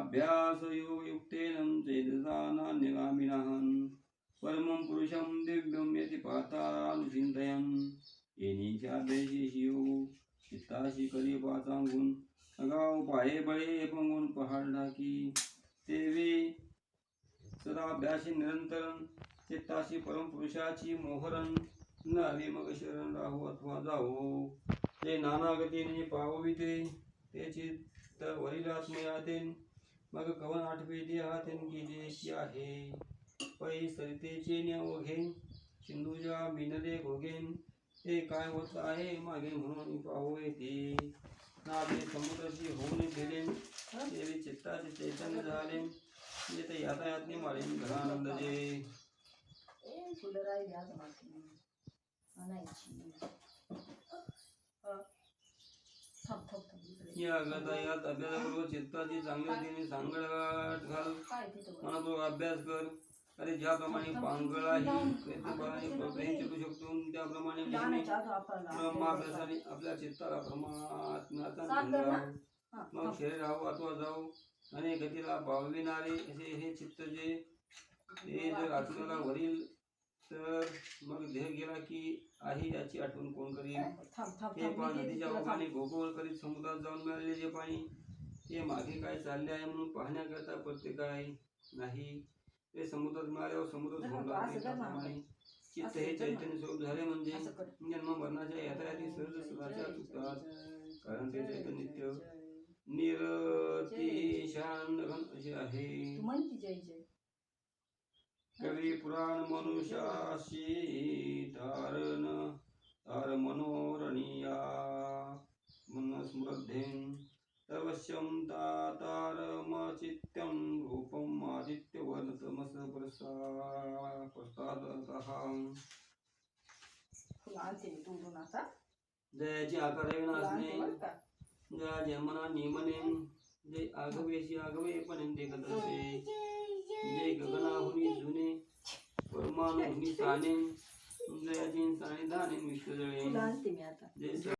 अभ्यास योग युक्तेन चेतसा नान्यगामिनः परमं पुरुषं दिव्यं यति पातानुचिन्तयन् येनीच्याभ्यासेशी योग चित्ताशी करी पाचांगून अगाव पाये बळे पंगून पहाड ढाकी तेवे सदाभ्यासी निरंतरं चित्ताशी परमपुरुषाची मोहरण नावे मग शरण राहो अथवा जाओ ते नाना गतीने पावविते ते चित्त वरील आत्मयातेन मग कवन आठवे ते हातेन गेले की आहे पै सरितेचे न्यावघेन सिंधूच्या बिनले घोगेन ते काय होत आहे मागे म्हणून पाहू येते नावे समुद्राची होऊन गेलेन देवी चित्ताचे चैतन्य झाले येते यातायातने माळेन घरानंद जे या गतायात अभ्यासाबरोबर चित्ताची चांगल्या रीतीने सांगड घाल मनापूर्वक अभ्यास कर अरे ज्याप्रमाणे पांगळाही प्रयत्नपणाने चलू शकतो त्याप्रमाणे ब्रह्माभ्यासाने आपल्या चित्ताला परमात्म्याचा मग शरीर राहू अथवा जाऊ अनेक गतीला पावविणारे असे हे चित्त जे ते जर आत्म्याला वरील तर मग देह गेला की आहे याची आठवण कोण करील हे पाणी नदीच्या ओघाने गोगोळ करीत समुद्रात जाऊन मिळालेले जे पाणी ते मागे काय चालले आहे म्हणून पाहण्याकरता प्रत्येक आहे नाही ते समुद्रात मिळाल्यावर समुद्र सोडला चित्त हे चैतन्य स्वरूप झाले म्हणजे जन्म मरणाच्या यात्रायाती सहज सदाच्या चुकतात कारण ते चैतन्य नित्य निरतिशान असे आहे कवी पुराण मनुष्याशी तारण तार मनोरणीया मन स्मृद्धेन सर्वस्यं तातारमचित्यं रूपम आदित्य वर्णतमस प्रसादतः जयाची आकार असणे ज्या जन्मना नियमने जे आगवेशी आगवे पण देखत असे जे गगनाहुनी जुने परमाणुहुनी साने जयाची साने दाने विश्व जळे